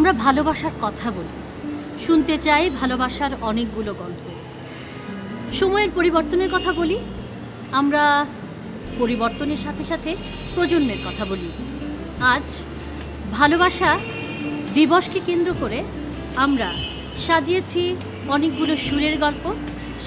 আমরা ভালোবাসার কথা বলি, শুনতে চাই ভালোবাসার অনেকগুলো গল্প। সময়ের পরিবর্তনের কথা বলি, আমরা পরিবর্তনের সাথে সাথে প্রজন্মের কথা বলি। আজ ভালোবাসা দিবসকে কেন্দ্র করে আমরা সাজিয়েছি অনেকগুলো সুরের গল্প,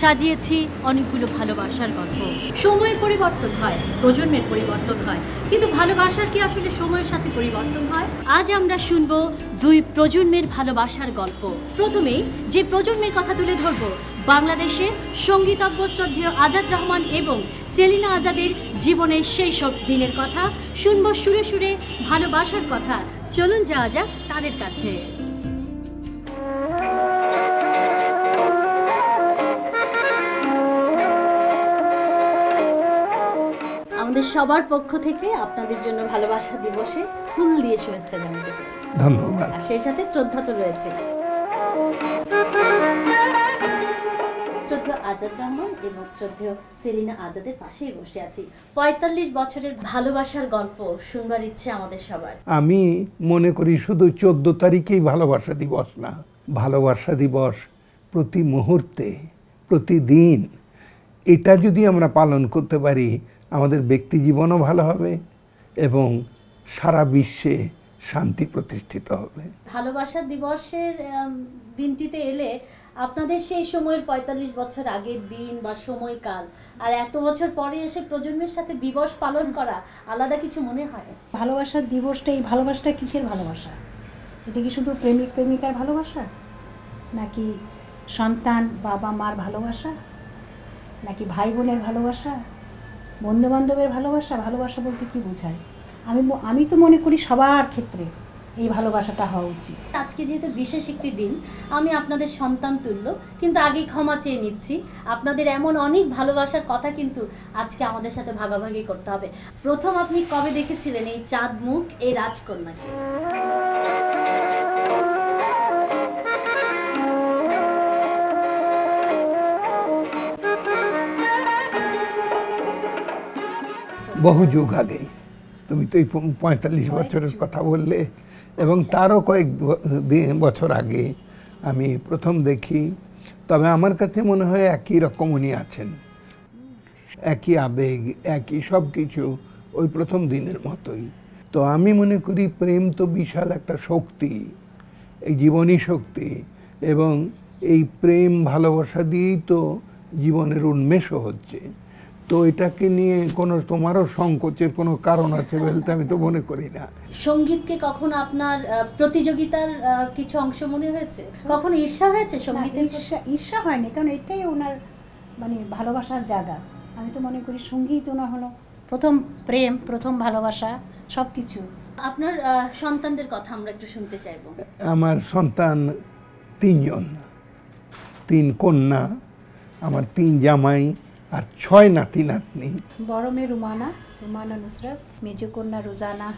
সাজিয়েছি অনেকগুলো ভালোবাসার গল্প। সময়ের পরিবর্তন হয়, প্রজন্মের পরিবর্তন হয়, কিন্তু ভালোবাসার কি আসলে সময়ের সাথে পরিবর্তন হয়? আজ আমরা শুনবো দুই প্রজন্মের ভালোবাসার গল্প। প্রথমেই যে প্রজন্মের কথা তুলে ধরবো, বাংলাদেশে সঙ্গীতজ্ঞ শ্রদ্ধেয় আজাদ রহমান এবং সেলিনা আজাদের জীবনের সেই সব দিনের কথা শুনবো, সুরে সুরে ভালোবাসার কথা। চলুন যাওয়া যাক তাদের কাছে। আমাদের সবার পক্ষ থেকে আপনাদের জন্য ভালোবাসা দিবসে ফুল দিয়ে শুভেচ্ছা জানাতে চাই। ধন্যবাদ। আর সেই সাথে শ্রদ্ধা তো রয়েছে। শ্রদ্ধেয় আজাদ রহমান এবং শ্রদ্ধেয় সেলিনা আজাদের পাশেই বসে আছি। ৪৫ বছরের ভালোবাসার গল্প শুনবার ইচ্ছে আমাদের সবার। আমি মনে করি শুধু 14 তারিখেই ভালোবাসা দিবস না, ভালোবাসা দিবস প্রতি মুহূর্তে, প্রতিদিন এটা যদি আমরা পালন করতে পারি, আমাদের ব্যক্তি জীবনও ভালো হবে এবং সারা বিশ্বে শান্তি প্রতিষ্ঠিত হবে। ভালোবাসা দিবসের দিনটিতে এলে আপনাদের সেই সময়ের ৪৫ বছর আগের দিন বা সময়কাল আর এত বছর পরে এসে প্রজন্মের সাথে দিবস পালন করা আলাদা কিছু মনে হয়? ভালোবাসার দিবসটা, এই ভালোবাসাটা কিসের ভালোবাসা? এটা কি শুধু প্রেমিক প্রেমিকার ভালোবাসা, নাকি সন্তান বাবা মার ভালোবাসা, নাকি ভাই বোনের ভালোবাসা, বন্ধু বান্ধবের ভালোবাসা? ভালোবাসা বলতে কি বোঝায়? আমি তো মনে করি সবার ক্ষেত্রে এই ভালোবাসাটা হওয়া উচিত। আজকে যেহেতু বিশেষ একটি দিন, আমি আপনাদের সন্তান তুল্য, কিন্তু আগেই ক্ষমা চেয়ে নিচ্ছি। আপনাদের এমন অনেক ভালোবাসার কথা কিন্তু আজকে আমাদের সাথে ভাগাভাগি করতে হবে। প্রথম আপনি কবে দেখেছিলেন এই চাঁদ মুখ, এই রাজকন্যাকে? বহু যুগ আগেই। তুমি তো এই ৪৫ বছরের কথা বললে, এবং তারও কয়েক বছর আগে আমি প্রথম দেখি। তবে আমার কাছে মনে হয় একই রকম উনি আছেন, একই আবেগ, একই সব কিছু ওই প্রথম দিনের মতোই। তো আমি মনে করি প্রেম তো বিশাল একটা শক্তি, এই জীবনী শক্তি, এবং এই প্রেম ভালোবাসা দিয়েই তো জীবনের উন্মেষও হচ্ছে। তো এটাকে নিয়ে কোনো তোমারও সংকোচের কোনো কারণ আছে বলতে আমি তো মনে করি না। সঙ্গীতকে কখনো আপনার প্রতিযোগিতার কিছু অংশ মনে হয়েছে? কখনো ঈর্ষা হয়েছে সঙ্গীতের? ঈর্ষা হয়নি, কারণ এটাই ওনার মানে ভালোবাসার জায়গা। আমি তো মনে করি সঙ্গীত ওনার হলো প্রথম প্রেম, প্রথম ভালোবাসা, সব কিছু। আপনার সন্তানদের কথা আমরা একটু শুনতে চাইব। আমার সন্তান 3 জন, 3 কন্যা, আমার 3 জামাই আর 6 নাতি নাতনি। বড় মেয়ে রুমানা নুসরাত, মেজো কন্যা রোজানা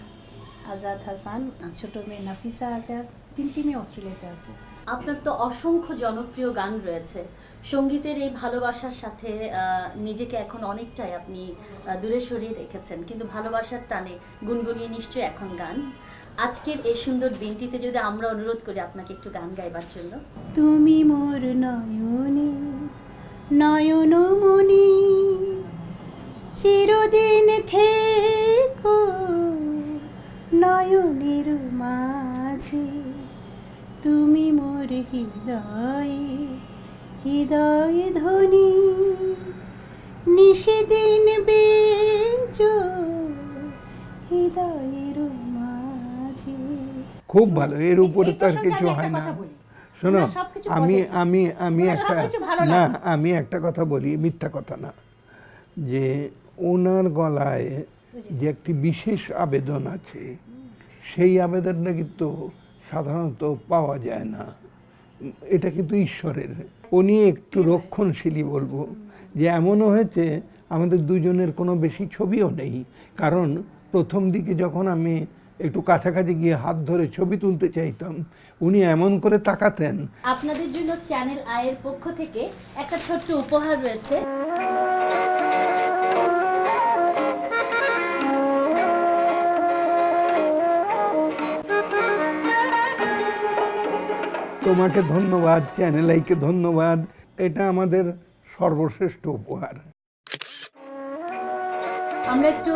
আজাদ হাসান, ছোট মেয়ে নাফিসা আজাদ। 3টি মেয়ে অস্ট্রেলিয়াতে আছে। আপনার তো অসংখ্য জনপ্রিয় গান রয়েছে। সঙ্গীতের এই ভালোবাসার সাথে নিজেকে এখন অনেকটাই আপনি দূরে সরিয়ে রেখেছেন, কিন্তু ভালোবাসার টানে গুনগুনিয়ে নিশ্চয়ই এখন গান। আজকের এই সুন্দর দিনটিতে যদি আমরা অনুরোধ করি আপনাকে একটু গান গাইবার জন্য। তুমি মোর নয়নে নয়নমণি, চিরদিন থেকো নয়নের মাঝে, তুমি মোর হৃদয়ে হৃদয় ধ্বনি, নিশিদিন বেজো হৃদয়ের মাঝে। খুব ভালো, এর উপরে তার কিছু হয় না। শোনো, আমি একটা কথা বলি, মিথ্যা কথা না, যে ওনার গলায় যে একটি বিশেষ আবেদন আছে, সেই আবেদনটা কিন্তু সাধারণত পাওয়া যায় না। এটা কিন্তু ঈশ্বরের। উনি একটু রক্ষণশীলী বলবো, যে এমনও হয়েছে আমাদের দুজনের কোনো বেশি ছবিও নেই, কারণ প্রথম দিকে যখন আমি একটু কাছাকাছি গিয়ে হাত ধরে ছবি তুলতে চাইতাম, উনি এমন করে তাকাতেন। আপনাদের জন্য চ্যানেল আইয়ের পক্ষ থেকে একটা ছোট্ট উপহার রয়েছে। তোমাকে ধন্যবাদ, চ্যানেল আইকে ধন্যবাদ। এটা আমাদের সর্বশ্রেষ্ঠ উপহার। আমরা একটু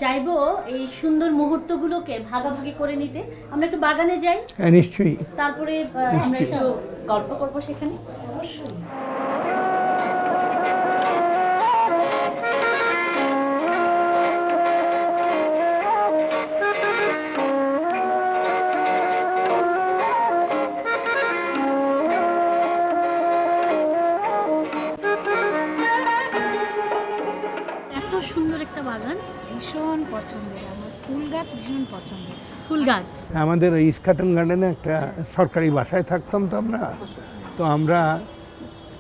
চাইবো এই সুন্দর মুহূর্তগুলোকে ভাগাভাগি করে নিতে। আমরা একটু বাগানে যাই, হ্যাঁ নিশ্চয়ই। তারপরে আমরা একটু গল্প করবো সেখানে। অবশ্যই। এত সুন্দর একটা বাগান, ভীষণ পছন্দের আমার, ফুল গাছ ভীষণ পছন্দের। ফুল গাছ। আমাদের ওই ইস্কাটন গার্ডেনে একটা সরকারি বাসায় থাকতাম তো আমরা, তো আমরা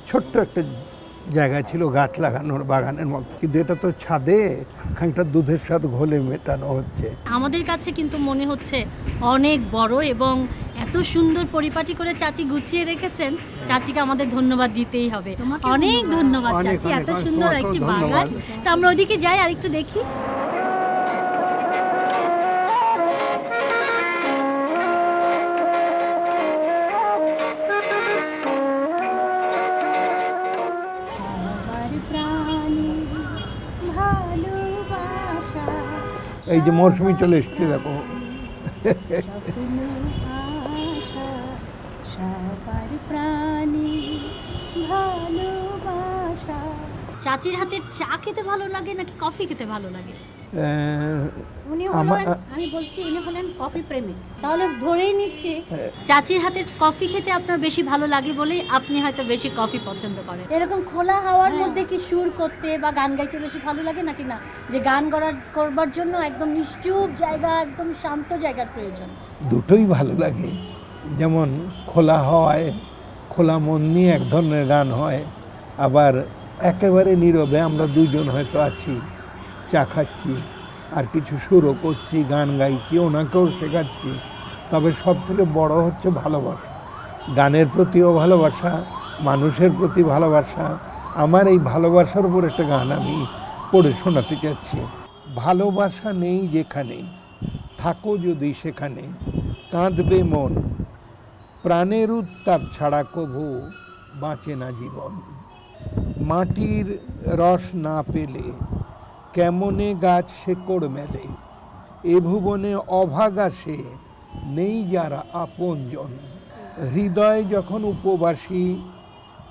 ছোট্ট একটা জায়গা ছিল গাছ লাগানোর বাগানের মতো, কিন্তু এটা তো ছাদে খানিকটা দুধের স্বাদ ঘোলে মেটানো হচ্ছে। আমাদের কাছে কিন্তু মনে হচ্ছে অনেক বড়, এবং এত সুন্দর পরিপাটি করে চাচি গুছিয়ে রেখেছেন। চাচিকে আমাদের ধন্যবাদ দিতেই হবে। তোমাকে অনেক ধন্যবাদ অনেক, চাচি, এত অনেক, সুন্দর তোমাকেও একটি ধন্যবাদ। বাগান। তা আমরা ওদিকে যাই আর একটু দেখি। সবার প্রাণী ভালোবাসা, এই যে মৌসুমি চলে এসছে দেখো। স্বপ্ন আশা, সবার প্রাণী ভালোবাসা। চাচির হাতের চা খেতে ভালো লাগে নাকি কফি খেতে ভালো লাগে? উনি আমার- হলেন, আমি বলছি ইনি হলেন কফি প্রেমিক। তাহলে ধরেই নিচ্ছি চাচির হাতের কফি খেতে আপনার বেশি ভালো লাগে বলেই আপনি হয়তো বেশি কফি পছন্দ করেন। এরকম খোলা হাওয়ার মধ্যে কি সুর করতে বা গান গাইতে বেশি ভালো লাগে নাকি না, যে গান করবার জন্য একদম নিশ্চুপ জায়গা, একদম শান্ত জায়গার প্রয়োজন? দুটোই ভালো লাগে। যেমন খোলা হাওয়ায় খোলা মন নিয়ে এক ধরনের গান হয়, আবার একেবারে নীরবে আমরা দুজন হয়তো আছি, চা খাচ্ছি আর কিছু সুরও করছি, গান গাইছি, ওনাকেও শেখাচ্ছি। তবে সব থেকে বড় হচ্ছে ভালোবাসা, গানের প্রতিও ভালোবাসা, মানুষের প্রতি ভালোবাসা। আমার এই ভালোবাসার উপর একটা গান আমি পড়ে শোনাতে চাচ্ছি। ভালোবাসা নেই যেখানে, থাকো যদি সেখানে, কাঁদবে মন, প্রাণের উত্তাপ ছাড়া কভু বাঁচে না জীবন। মাটির রস না পেলে কেমনে গাছ শেকড় মেলে, এ ভুবনে অভাগা সে নেই যারা আপনজন। হৃদয় যখন উপবাসী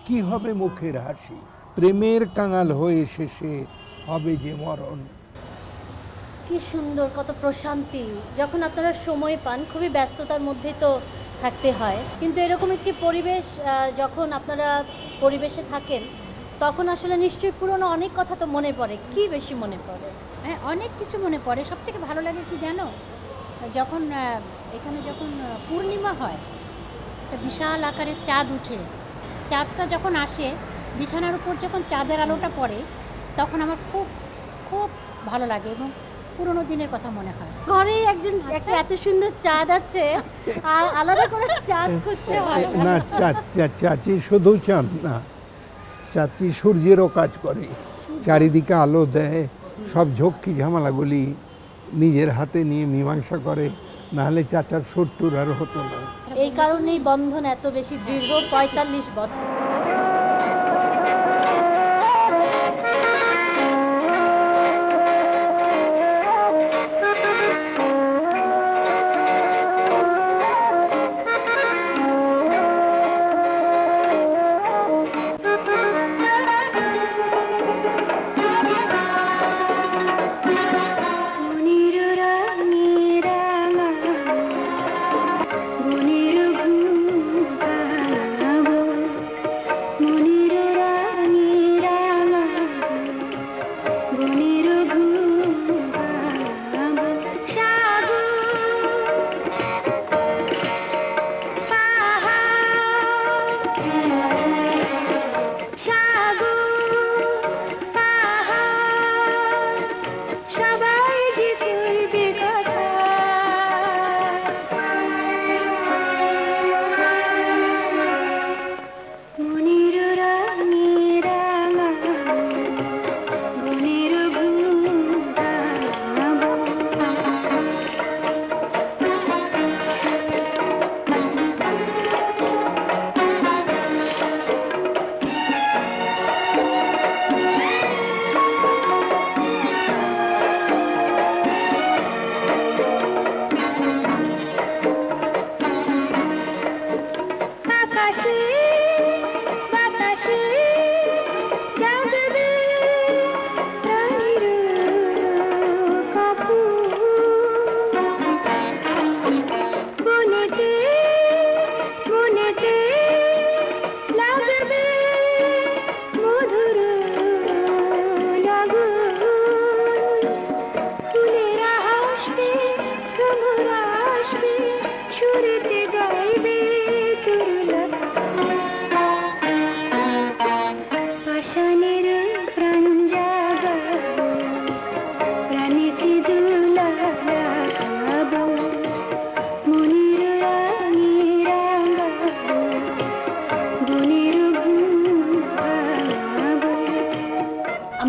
কি হবে মুখের হাসি, প্রেমের কাঙাল হয়ে শেষে হবে যে মরণ। কি সুন্দর, কত প্রশান্তি। যখন আপনারা সময় পান, খুবই ব্যস্ততার মধ্যেই তো থাকতে হয়, কিন্তু এরকম একটি পরিবেশ যখন আপনারা পরিবেশে থাকেন, তখন আসলে নিশ্চয়ই পুরনো অনেক কথা তো মনে পড়ে। কি বেশি মনে পড়ে? হ্যাঁ, অনেক কিছু মনে পড়ে। সব থেকে ভালো লাগে কি জানো, যখন এখানে যখন পূর্ণিমা হয়, একটা বিশাল আকারের চাঁদ উঠে, চাঁদটা যখন আসে বিছানার উপর, যখন চাঁদের আলোটা পড়ে, তখন আমার খুব খুব ভালো লাগে এবং পুরোনো দিনের কথা মনে হয়। ঘরে একজন একটা এত সুন্দর চাঁদ আছে, আর আলাদা করে চাঁদ খুঁজতে হয় না, চাচি শুধু চাঁদ না, চাচি সূর্যেরও কাজ করে, চারিদিকে আলো দেয়, সব ঝক্কি ঝামেলাগুলি নিজের হাতে নিয়ে মীমাংসা করে, নাহলে চাচার 70 আর হতো না। এই কারণেই বন্ধন এত বেশি দীর্ঘ, 45 বছর।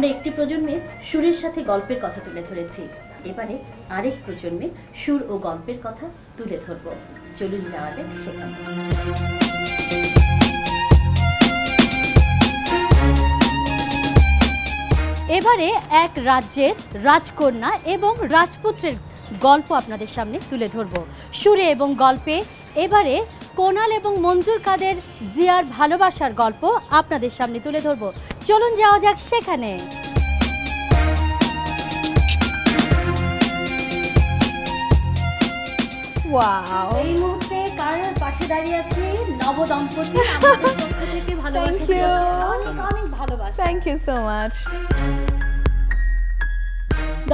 আমরা একটি প্রজন্মে সুরের সাথে গল্পের কথা তুলে ধরেছি, এবারে আরেক প্রজন্মে সুর ও গল্পের কথা তুলে ধরব। চলুন যাওয়া যাক সেখানে। এবারে এক রাজ্যের রাজকন্যা এবং রাজপুত্রের গল্প আপনাদের সামনে তুলে ধরব সুরে এবং গল্পে। এবারে কোনাল এবং মঞ্জুর কাদের জিয়ার ভালোবাসার গল্প আপনাদের সামনে তুলে ধরব। চলুন যাওয়া যাক সেখানে। ওয়াও, এই মুহূর্তে কার পাশে দাঁড়িয়ে আছি? নবদম্পতি। আমাদের পক্ষ থেকে ভালোবাসা Thank you. অনেক অনেক ভালোবাসা। Thank you so much.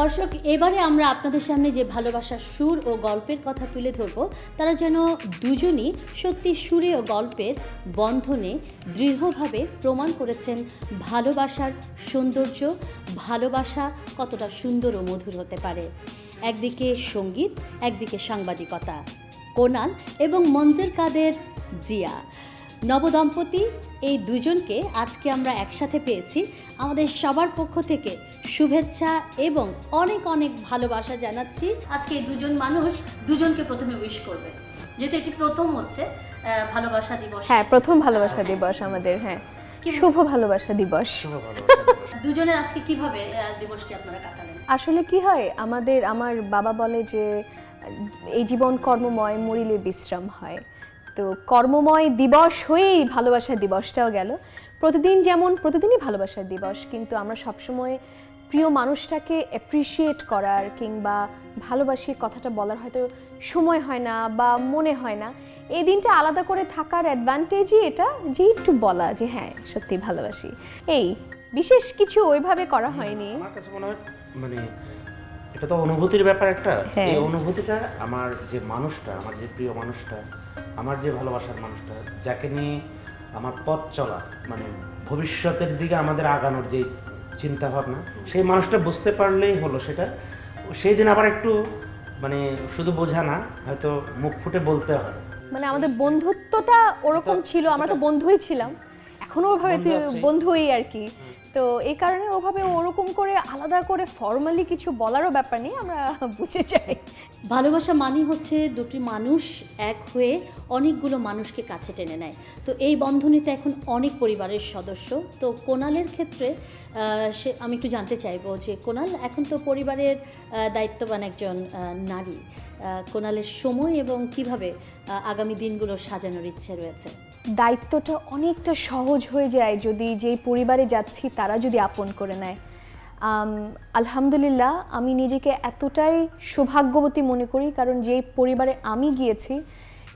দর্শক, এবারে আমরা আপনাদের সামনে যে ভালোবাসার সুর ও গল্পের কথা তুলে ধরব, তারা যেন দুজনই সত্যি সুরে ও গল্পের বন্ধনে দৃঢ়ভাবে প্রমাণ করেছেন ভালোবাসার সৌন্দর্য, ভালোবাসা কতটা সুন্দর ও মধুর হতে পারে। একদিকে সঙ্গীত, একদিকে সাংবাদিকতা। কোনাল এবং মঞ্জুর কাদের জিয়া নবদম্পতি, এই দুজনকে আজকে আমরা একসাথে পেয়েছি। আমাদের সবার পক্ষ থেকে শুভেচ্ছা এবং অনেক অনেক ভালোবাসা জানাচ্ছি। আজকে এই দুজন মানুষ দুজনকে প্রথমে উইশ করবে, যেহেতু এটি প্রথম হচ্ছে ভালোবাসা দিবস। হ্যাঁ, প্রথম ভালোবাসা দিবস আমাদের। হ্যাঁ, শুভ ভালোবাসা দিবস। দুজনের আজকে কিভাবে দিবসটি আপনারা কাটালেন? আসলে কি হয়, আমার বাবা বলে যে এই জীবন কর্মময়, মরিলে বিশ্রাম হয়। তো কর্মময় দিবস হয়েই ভালোবাসা দিবসটাও গেল। প্রতিদিনই ভালোবাসার দিবস, কিন্তু আমরা সবসময় প্রিয় মানুষটাকে অ্যাপ্রিসিয়েট করার কিংবা ভালোবাসি কথাটা বলার হয়তো সময় হয় না বা মনে হয় না। এই দিনটা আলাদা করে থাকার অ্যাডভান্টেজই এটা, যে একটু বলা যে হ্যাঁ সত্যি ভালোবাসি। এই বিশেষ কিছু ওইভাবে করা হয়নি। আমার কাছে মনে হয় মানে এটা তো অনুভূতির ব্যাপার একটা। হ্যাঁ। এই অনুভূতিটা আমার যে মানুষটা, আমার যে প্রিয় মানুষটা, আমার যে ভালোবাসার মানুষটা, যাকে নিয়ে আমার পথ চলা, মানে ভবিষ্যতের দিকে আমাদের আগানোর যে চিন্তা ভাবনা, সেই মানুষটা বুঝতে পারলেই হলো। সেটা সেই দিন আবার একটু মানে শুধু বোঝা না, হয়তো মুখ ফুটে বলতে হয়। মানে আমাদের বন্ধুত্বটা ওরকম ছিল, আমরা তো বন্ধুই ছিলাম, এখনো ওভাবে বন্ধুই আর কি। তো এই কারণে ওভাবে ওরকম করে আলাদা করে ফর্মালি কিছু বলারও ব্যাপার নেই, আমরা বুঝে যাই। ভালোবাসা মানেই হচ্ছে দুটি মানুষ এক হয়ে অনেকগুলো মানুষকে কাছে টেনে নেয়। তো এই বন্ধনীতে এখন অনেক পরিবারের সদস্য। তো কোনালের ক্ষেত্রে আমি একটু জানতে চাইবো যে কোনাল এখন তো পরিবারের দায়িত্ববান একজন নারী। কোনালের সময় এবং কিভাবে আগামী দিনগুলো সাজানোর ইচ্ছে রয়েছে? দায়িত্বটা অনেকটা সহজ হয়ে যায় যদি যেই পরিবারে যাচ্ছি তারা যদি আপন করে নেয়। আলহামদুলিল্লাহ, আমি নিজেকে এতটাই সৌভাগ্যবতী মনে করি, কারণ যেই পরিবারে আমি গিয়েছি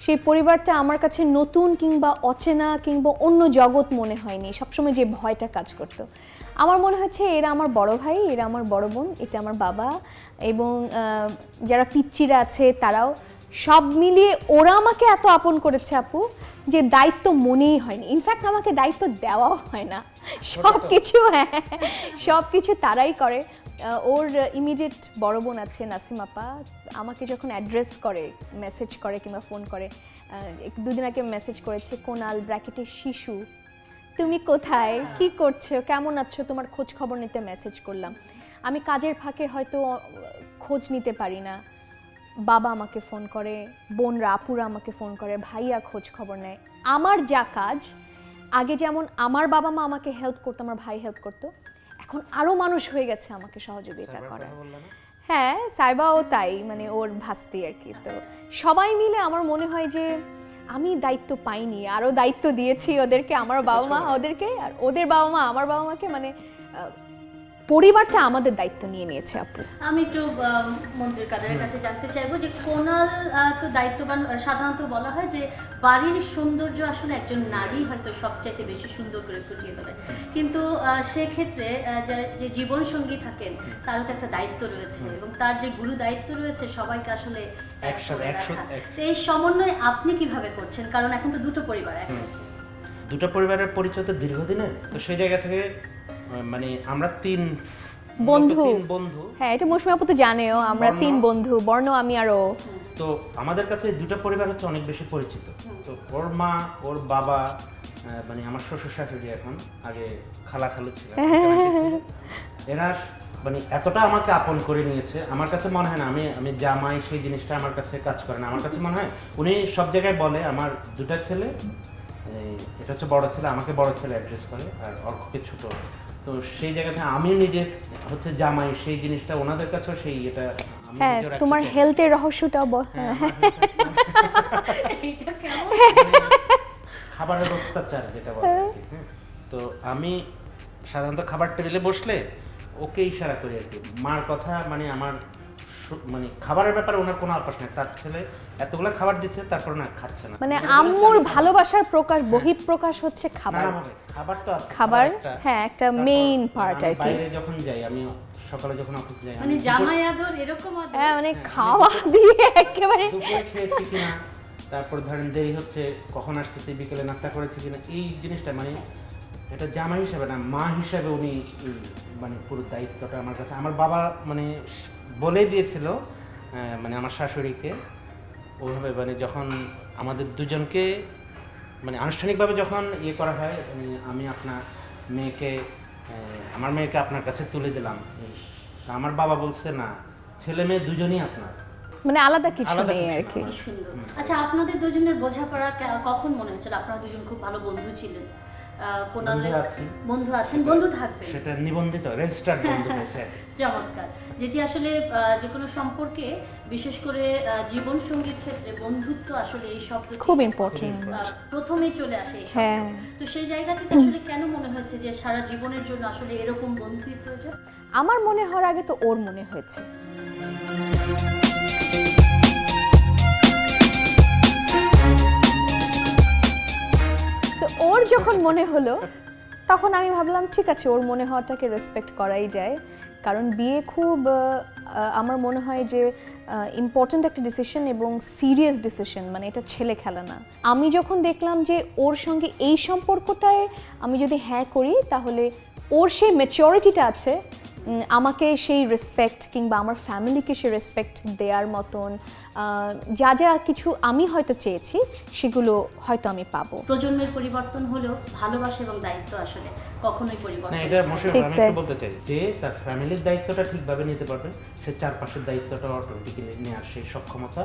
সেই পরিবারটা আমার কাছে নতুন কিংবা অচেনা কিংবা অন্য জগৎ মনে হয়নি। সবসময় যে ভয়টা কাজ করতো, আমার মনে হচ্ছে এরা আমার বড় ভাই, এরা আমার বড় বোন, এটা আমার বাবা, এবং যারা পিচ্চিরা আছে তারাও, সব মিলিয়ে ওরা আমাকে এত আপন করেছে আপু, যে দায়িত্ব মনেই হয়নি। ইনফ্যাক্ট আমাকে দায়িত্ব দেওয়াও হয় না, সব কিছু তারাই করে। ওর ইমিডিয়েট বড় বোন আছে নাসিম আপা, আমাকে যখন অ্যাড্রেস করে, মেসেজ করে কিংবা ফোন করে, দুদিন আগে মেসেজ করেছে, কোনাল ব্র্যাকেটে শিশু, তুমি কোথায়, কি করছো, কেমন আছো, তোমার খোঁজ খবর নিতে মেসেজ করলাম। আমি কাজের ফাঁকে হয়তো খোঁজ নিতে পারি না, বাবা আমাকে ফোন করে, বোনরা আপুরা আমাকে ফোন করে, ভাইয়া খোঁজ খবর নেয়। আমার যা কাজ, আগে যেমন আমার বাবা মা আমাকে হেল্প করতো, আমার ভাই হেল্প করতো, এখন আরও মানুষ হয়ে গেছে আমাকে সহযোগিতা করার। হ্যাঁ, সাইবাও তাই, মানে ওর ভাস্তি আর কি। তো সবাই মিলে আমার মনে হয় যে আমি দায়িত্ব পাইনি, আরও দায়িত্ব দিয়েছি ওদেরকে, আমার বাবা মা ওদেরকে, আর ওদের বাবা মা আমার বাবা মাকে, মানে পরিবারটা আমাদের দায়িত্ব নিয়ে নিয়েছে আপু। আমি একটু মঞ্জুর কাদের কাছে জানতে চাইবো যে কোনাল তো দায়িত্ববান, সাধারণত বলা হয় যে বাড়ির সৌন্দর্য আসলে একজন নারী হয়তো সবচাইতে বেশি সুন্দর করে ফুটিয়ে তোলে, কিন্তু সেক্ষেত্রে যে জীবন সঙ্গী থাকেন তারও তো একটা দায়িত্ব রয়েছে, এবং তার যে গুরু দায়িত্ব রয়েছে সবাইকে আসলে একসাথে তো এই সমন্বয় আপনি কিভাবে করছেন? কারণ এখন তো দুটো পরিবার এক হয়েছে। দুটো পরিবারের পরিচয় তো দীর্ঘদিনের, তো সেই জায়গা থেকে মানে আমরা তিন বন্ধু। হ্যাঁ, এটা মৌসুমী আপু তো জানেও, আমরা তিন বন্ধু, বর্ণ আমি আরও। তো আমাদের কাছে দুটো পরিবার হচ্ছে অনেক বেশি পরিচিত। তো ওর মা, ওর বাবা, মানে আমার শ্বশুর শাশুড়ি এখন, আগে খালা খালু ছিল, এরা মানে এতটা আমাকে আপন করে নিয়েছে। আমার কাছে মনে হয় না আমি জামাই, সেই জিনিসটা আমার কাছে কাজ করে না। আমার কাছে মনে হয় উনি সব জায়গায় বলে আমার দুটা ছেলে, এটা হচ্ছে বড় ছেলে, আমাকে বড় ছেলে অ্যাড্রেস করে, আর অর্ককে ছোট। তো সেই জায়গাতে আমি নিজে হচ্ছে জামাই, সেই জিনিসটা ওনাদের কাছেও সেই এটা। হ্যাঁ, তোমার হেলথের রহস্যটাও এইটা কেমন খাবারের অত্যাচার যেটা বলে আর কি, হ্যাঁ। তো আমি সাধারণত খাবার টেবিলে বসলে ওকে ইশারা করি আর কি, মার কথা, মানে আমার মানে খাবারের ব্যাপারে ওনার কোনো আপস নেই। তার ছেলে এতগুলো খাবার দিচ্ছে, তারপর না খাচ্ছে না। মানে আম্মুর ভালোবাসার প্রকাশ, বহিঃপ্রকাশ হচ্ছে খাবার। খাবার তো আছে, খাবার হ্যাঁ একটা মেইন পার্ট আর কি। বাইরে যখন যাই, আমি সকালে যখন অফিসে যাই, মানে জামাই আদর এরকম আদর, হ্যাঁ মানে খাওয়া দিয়ে একেবারে দুপুরে খেয়েছি কিনা, তারপর ধরেন দেরি হচ্ছে কখন আসতেছি, বিকেলে নাস্তা করেছি কিনা, এই জিনিসটা মানে এটা জামাই হিসাবে না, মা হিসাবে উনি মানে পুরো দায়িত্বটা আমার কাছে। আমার বাবা মানে বলেই দিয়েছিল, মানে আমার শাশুড়িকে ওইভাবে, মানে যখন আমাদের দুজনকে মানে আনুষ্ঠানিকভাবে যখন ইয়ে করা হয়, মানে আমি আপনার মেয়েকে, আমার মেয়েকে আপনার কাছে তুলে দিলাম, আমার বাবা বলছে না, ছেলে মেয়ে দুজনই আপনার, মানে আলাদা কিছু নেই আর কি। কি সুন্দর। আচ্ছা, আপনাদের দুজনের বোঝাপড়া কখন মনে হচ্ছিল? আপনারা দুজন খুব ভালো বন্ধু ছিলেন, বন্ধু আছেন, বন্ধু থাকবে, সেটা নিবন্ধিত রেজিস্টার্ড বন্ধু হয়েছে। চমৎকার। যেটি আসলে যে কোনো সম্পর্কে, বিশেষ করে জীবন সঙ্গীর ক্ষেত্রে বন্ধুত্ব আসলে এই শব্দ খুব ইম্পর্টেন্ট, প্রথমেই চলে আসে এই হ্যাঁ। শব্দ। তো সেই জায়গা থেকে আসলে কেন মনে হয়েছে যে সারা জীবনের জন্য আসলে এরকম বন্ধুই প্রয়োজন? আমার মনে হওয়ার আগে তো ওর মনে হয়েছে। ওর যখন মনে হলো তখন আমি ভাবলাম ঠিক আছে, ওর মনে হওয়াটাকে রেসপেক্ট করাই যায়, কারণ বিয়ে খুব আমার মনে হয় যে ইম্পর্ট্যান্ট একটা ডিসিশন এবং সিরিয়াস ডিসিশন, মানে এটা ছেলে খেলা না। আমি যখন দেখলাম যে ওর সঙ্গে এই সম্পর্কটায় আমি যদি হ্যাঁ করি, তাহলে ওর সেই ম্যাচিউরিটিটা আছে, আমাকে সেই রেসপেক্ট কিংবা আমার ফ্যামিলিকে সেই রেসপেক্ট দেওয়ার মতন যা যা কিছু আমি হয়তো চেয়েছি, সেগুলো হয়তো আমি পাবো। প্রজন্মের পরিবর্তন হলেও ভালোবাসা এবং দায়িত্ব আসলে কখনোই পরিবর্তন না। এটা মোশাররফ, আমি একটু বলতে চাই যে তার ফ্যামিলির দায়িত্বটা ঠিকভাবে নিতে পারবে, সে চারপাশের দায়িত্বটা অটোমেটিক্যালি নেওয়ার সেই সক্ষমতা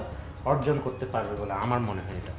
অর্জন করতে পারবে বলে আমার মনে হয় এটা।